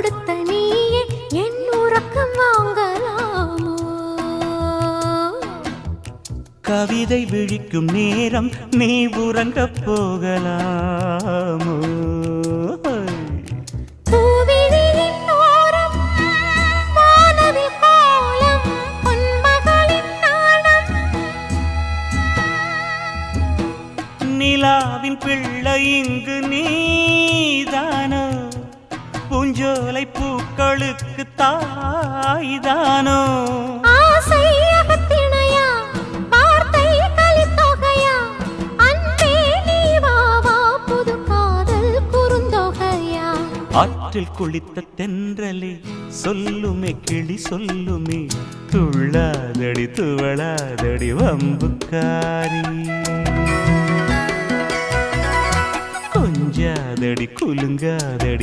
கொடுத்த நீயே என் உறக்கம் வாங்கலாமோ? கவிதை விழிக்கும் நேரம் நீ உறங்கப் போகலாமோ? பூவிழியின் ஓரம் வானதி கோலம் பொன்மகளின் நாணம். நிலாவின் பிள்ளை இங்கு நீதானோ? பூஞ்சோலை பூக்களுக்கு தாய்தானோ? ஆசை அகத்திணையா, வார்த்தை கலித்தொகையா, அன்பே நீ வா வா புது காதல் குறுந்தொகையா. ஆற்றில் குளித்த தென்றலே சொல்லுமே கிளி சொல்லுமே, துள்ளாதடி துவளாதடி வம்புக்காரி, கொஞ்சாதடி குலுங்காதடி